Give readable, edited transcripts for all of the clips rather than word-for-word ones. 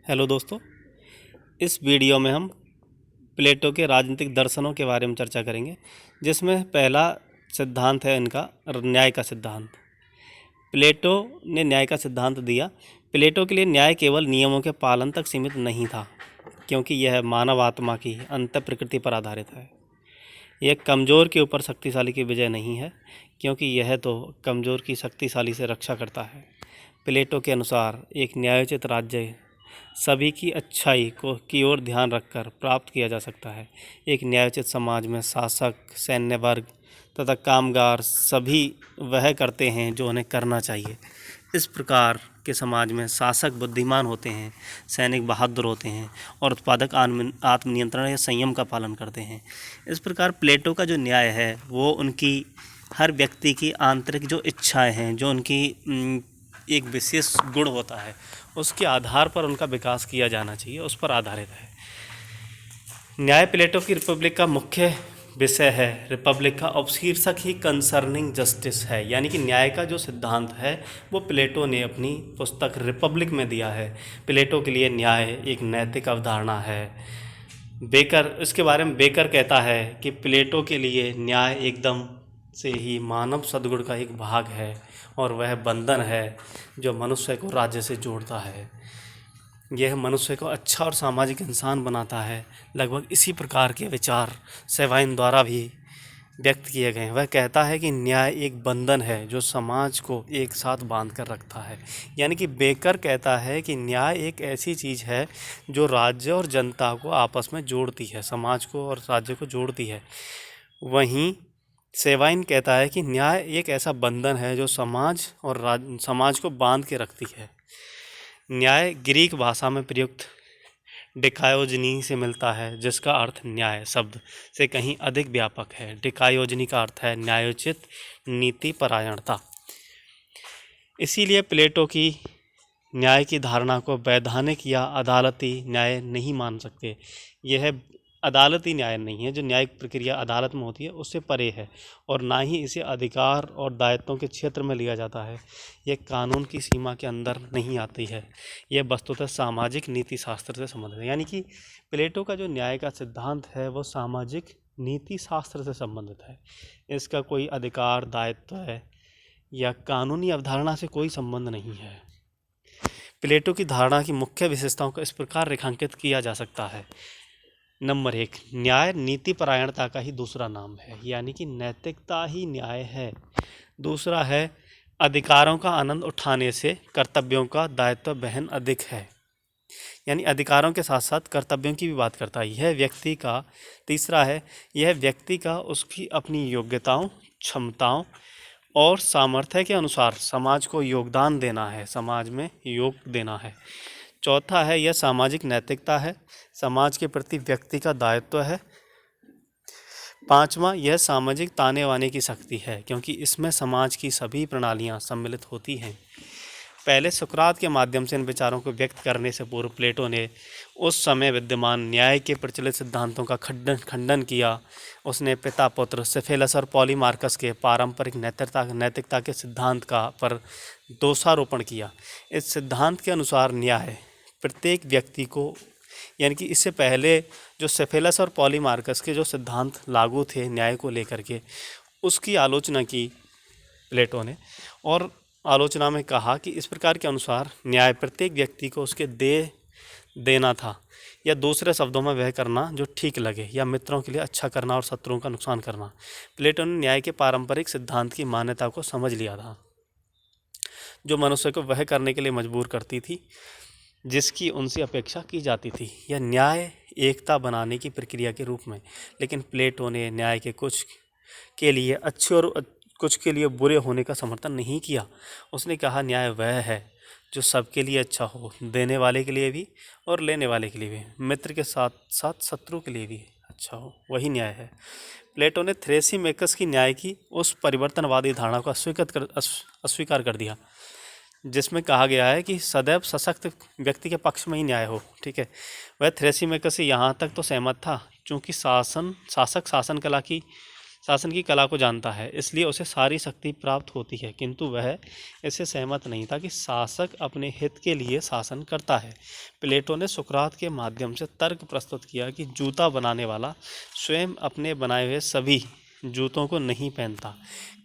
Hello दोस्तों। इस video में हम प्लेटो के राजनीतिक दर्शनों के बारे में चर्चा करेंगे, जिसमें पहला सिद्धांत है इनका न्याय का सिद्धांत। प्लेटो ने न्याय का सिद्धांत दिया। प्लेटो के लिए न्याय केवल नियमों के पालन तक सीमित नहीं था, क्योंकि यह मानव आत्मा की अंतः प्रकृति पर आधारित है। यह कमज़ोर के ऊपर शक्तिशाली की विजय नहीं है, क्योंकि यह तो कमज़ोर की शक्तिशाली से रक्षा करता है। प्लेटो के अनुसार एक न्यायोचित राज्य सभी की अच्छाई को की ओर ध्यान रखकर प्राप्त किया जा सकता है। एक न्यायोचित समाज में शासक, सैन्य वर्ग तथा कामगार सभी वह करते हैं जो उन्हें करना चाहिए। इस प्रकार के समाज में शासक बुद्धिमान होते हैं, सैनिक बहादुर होते हैं और उत्पादक आत्मनियंत्रण या संयम का पालन करते हैं। इस प्रकार प्लेटो का जो न्याय है वो उनकी हर व्यक्ति की आंतरिक जो इच्छाएं हैं, जो उनकी एक विशेष गुण होता है, उसके आधार पर उनका विकास किया जाना चाहिए, उस पर आधारित है। न्याय प्लेटो की रिपब्लिक का मुख्य विषय है। रिपब्लिक का उपशीर्षक ही कंसर्निंग जस्टिस है, यानी कि न्याय का जो सिद्धांत है वो प्लेटो ने अपनी पुस्तक रिपब्लिक में दिया है। प्लेटो के लिए न्याय एक नैतिक अवधारणा है। बेकर इसके बारे में बेकर कहता है कि प्लेटो के लिए न्याय एकदम से ही मानव सद्गुण का एक भाग है और वह बंधन है जो मनुष्य को राज्य से जोड़ता है। यह मनुष्य को अच्छा और सामाजिक इंसान बनाता है। लगभग इसी प्रकार के विचार सेवाइन द्वारा भी व्यक्त किए गए हैं। वह कहता है कि न्याय एक बंधन है जो समाज को एक साथ बांध कर रखता है। यानी कि बेकर कहता है कि न्याय एक ऐसी चीज़ है जो राज्य और जनता को आपस में जोड़ती है, समाज को और राज्य को जोड़ती है। वहीं सेवाइन कहता है कि न्याय एक ऐसा बंधन है जो समाज को बांध के रखती है। न्याय ग्रीक भाषा में प्रयुक्त डिकायोजनी से मिलता है, जिसका अर्थ न्याय शब्द से कहीं अधिक व्यापक है। डिकायोजनी का अर्थ है न्यायोचित, नीति परायणता। इसीलिए प्लेटो की न्याय की धारणा को वैधानिक या अदालती न्याय नहीं मान सकते। यह अदालती न्याय नहीं है। जो न्यायिक प्रक्रिया अदालत में होती है उससे परे है और ना ही इसे अधिकार और दायित्वों के क्षेत्र में लिया जाता है। यह कानून की सीमा के अंदर नहीं आती है। यह वस्तुतः सामाजिक नीति शास्त्र से संबंधित है। यानी कि प्लेटो का जो न्याय का सिद्धांत है वो सामाजिक नीति शास्त्र से संबंधित है। इसका कोई अधिकार, दायित्व है या कानूनी अवधारणा से कोई संबंध नहीं है। प्लेटो की धारणा की मुख्य विशेषताओं को इस प्रकार रेखांकित किया जा सकता है। नंबर 1, न्याय नीति परायणता का ही दूसरा नाम है, यानी कि नैतिकता ही न्याय है। दूसरा है अधिकारों का आनंद उठाने से कर्तव्यों का दायित्व वहन अधिक है, यानी अधिकारों के साथ साथ कर्तव्यों की भी बात करता है यह व्यक्ति का। तीसरा है यह व्यक्ति का उसकी अपनी योग्यताओं, क्षमताओं और सामर्थ्य के अनुसार समाज को योगदान देना है, समाज में योग देना है। चौथा है यह सामाजिक नैतिकता है, समाज के प्रति व्यक्ति का दायित्व है। पांचवा यह सामाजिक ताने बाने की शक्ति है, क्योंकि इसमें समाज की सभी प्रणालियां सम्मिलित होती हैं। पहले सुकरात के माध्यम से इन विचारों को व्यक्त करने से पूर्व प्लेटो ने उस समय विद्यमान न्याय के प्रचलित सिद्धांतों का खंडन किया। उसने पिता पुत्र सिफेलस और पॉलीमार्कस के पारंपरिक नैतिकता के सिद्धांत का पर दोषारोपण किया। इस सिद्धांत के अनुसार न्याय प्रत्येक व्यक्ति को, यानी कि इससे पहले जो सेफेलस और पॉलीमार्कस के जो सिद्धांत लागू थे न्याय को लेकर के, उसकी आलोचना की प्लेटो ने और आलोचना में कहा कि इस प्रकार के अनुसार न्याय प्रत्येक व्यक्ति को उसके देना था, या दूसरे शब्दों में वह करना जो ठीक लगे, या मित्रों के लिए अच्छा करना और शत्रुओं का नुकसान करना। प्लेटो ने न्याय के पारंपरिक सिद्धांत की मान्यता को समझ लिया था, जो मनुष्य को वह करने के लिए मजबूर करती थी जिसकी उनसे अपेक्षा की जाती थी, या न्याय एकता बनाने की प्रक्रिया के रूप में। लेकिन प्लेटो ने न्याय के कुछ के लिए अच्छे और कुछ के लिए बुरे होने का समर्थन नहीं किया। उसने कहा न्याय वह है जो सबके लिए अच्छा हो, देने वाले के लिए भी और लेने वाले के लिए भी, मित्र के साथ साथ शत्रु के लिए भी अच्छा हो, वही न्याय है। प्लेटो ने थ्रेसिमेकस की न्याय की उस परिवर्तनवादी धारणा को अस्वीकार कर दिया, जिसमें कहा गया है कि सदैव सशक्त व्यक्ति के पक्ष में ही न्याय हो। ठीक है, वह थ्रेसिमेकस से यहाँ तक तो सहमत था, चूँकि शासक शासन कला की शासन की कला को जानता है, इसलिए उसे सारी शक्ति प्राप्त होती है, किंतु वह इससे सहमत नहीं था कि शासक अपने हित के लिए शासन करता है। प्लेटो ने सुकरात के माध्यम से तर्क प्रस्तुत किया कि जूता बनाने वाला स्वयं अपने बनाए हुए सभी जूतों को नहीं पहनता,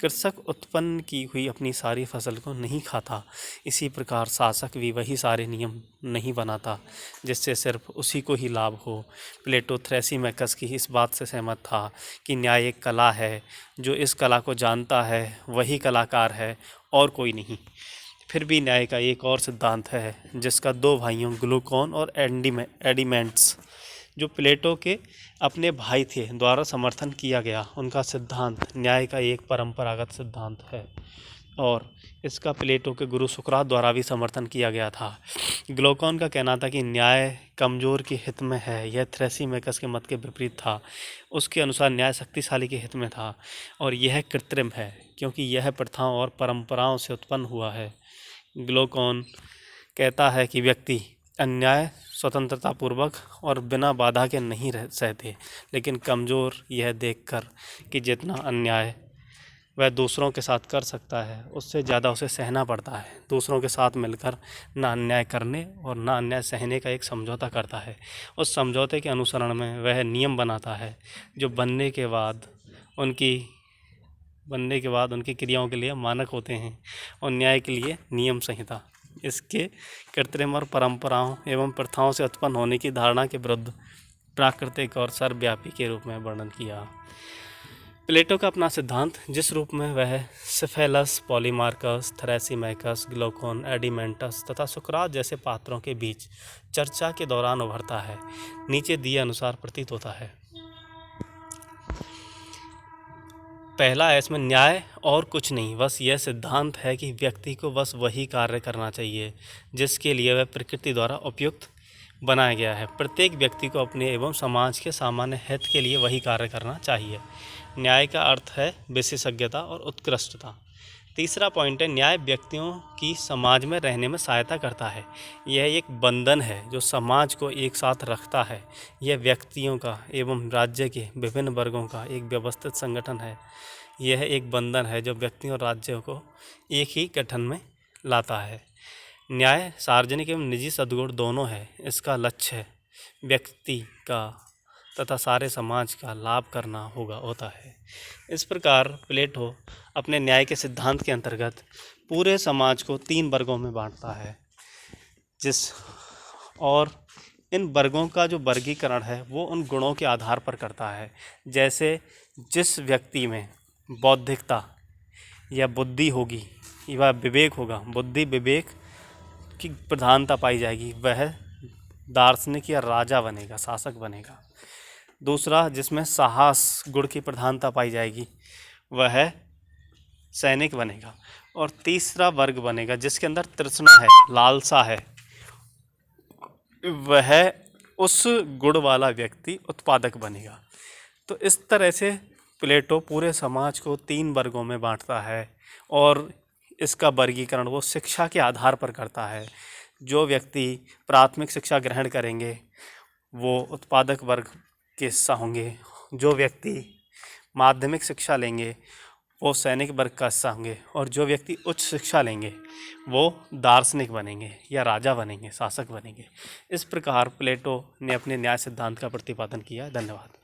कृषक उत्पन्न की हुई अपनी सारी फसल को नहीं खाता, इसी प्रकार शासक भी वही सारे नियम नहीं बनाता जिससे सिर्फ उसी को ही लाभ हो। प्लेटो थ्रेसिमेकस की इस बात से सहमत था कि न्याय एक कला है, जो इस कला को जानता है वही कलाकार है और कोई नहीं। फिर भी न्याय का एक और सिद्धांत है जिसका दो भाइयों ग्लूकोन और एडिमेंट्स, जो प्लेटो के अपने भाई थे, द्वारा समर्थन किया गया। उनका सिद्धांत न्याय का एक परंपरागत सिद्धांत है और इसका प्लेटो के गुरु सुकरात द्वारा भी समर्थन किया गया था। ग्लूकोन का कहना था कि न्याय कमज़ोर के हित में है, यह थ्रेसिमेकस के मत के विपरीत था। उसके अनुसार न्याय शक्तिशाली के हित में था और यह कृत्रिम है क्योंकि यह प्रथाओं और परंपराओं से उत्पन्न हुआ है। ग्लूकोन कहता है कि व्यक्ति अन्याय स्वतंत्रतापूर्वक और बिना बाधा के नहीं रह सहते, लेकिन कमज़ोर यह देखकर कि जितना अन्याय वह दूसरों के साथ कर सकता है उससे ज़्यादा उसे सहना पड़ता है, दूसरों के साथ मिलकर ना अन्याय करने और ना अन्याय सहने का एक समझौता करता है। उस समझौते के अनुसरण में वह नियम बनाता है जो बनने के बाद उनकी क्रियाओं के लिए मानक होते हैं और न्याय के लिए नियम संहिता। इसके कृत्रिम और परंपराओं एवं प्रथाओं से उत्पन्न होने की धारणा के विरुद्ध प्राकृतिक और सर्वव्यापी के रूप में वर्णन किया। प्लेटो का अपना सिद्धांत, जिस रूप में वह सिफेलस, पॉलीमार्कस, थ्रेसिमेकस, ग्लूकोन, एडिमेंटस तथा सुकरात जैसे पात्रों के बीच चर्चा के दौरान उभरता है, नीचे दिए अनुसार प्रतीत होता है। पहला है इसमें न्याय और कुछ नहीं, बस यह सिद्धांत है कि व्यक्ति को बस वही कार्य करना चाहिए जिसके लिए वह प्रकृति द्वारा उपयुक्त बनाया गया है। प्रत्येक व्यक्ति को अपने एवं समाज के सामान्य हित के लिए वही कार्य करना चाहिए। न्याय का अर्थ है विशेषज्ञता और उत्कृष्टता। तीसरा पॉइंट है न्याय व्यक्तियों की समाज में रहने में सहायता करता है। यह एक बंधन है जो समाज को एक साथ रखता है। यह व्यक्तियों का एवं राज्य के विभिन्न वर्गों का एक व्यवस्थित संगठन है। यह एक बंधन है जो व्यक्तियों और राज्यों को एक ही गठन में लाता है। न्याय सार्वजनिक एवं निजी सद्गुण दोनों है। इसका लक्ष्य व्यक्ति का तथा सारे समाज का लाभ करना होता है। इस प्रकार प्लेटो अपने न्याय के सिद्धांत के अंतर्गत पूरे समाज को 3 वर्गों में बांटता है, और इन वर्गों का जो वर्गीकरण है वो उन गुणों के आधार पर करता है। जैसे जिस व्यक्ति में बौद्धिकता या बुद्धि होगी या विवेक होगा, बुद्धि विवेक की प्रधानता पाई जाएगी, वह दार्शनिक या राजा बनेगा, शासक बनेगा। दूसरा, जिसमें साहस गुण की प्रधानता पाई जाएगी, वह सैनिक बनेगा। और तीसरा वर्ग बनेगा जिसके अंदर तृष्णा है, लालसा है, वह उस गुण वाला व्यक्ति उत्पादक बनेगा। तो इस तरह से प्लेटो पूरे समाज को 3 वर्गों में बांटता है और इसका वर्गीकरण वो शिक्षा के आधार पर करता है। जो व्यक्ति प्राथमिक शिक्षा ग्रहण करेंगे वो उत्पादक वर्ग के हिस्सा होंगे, जो व्यक्ति माध्यमिक शिक्षा लेंगे वो सैनिक वर्ग का हिस्सा होंगे, और जो व्यक्ति उच्च शिक्षा लेंगे वो दार्शनिक बनेंगे या राजा बनेंगे, शासक बनेंगे। इस प्रकार प्लेटो ने अपने न्याय सिद्धांत का प्रतिपादन किया। धन्यवाद।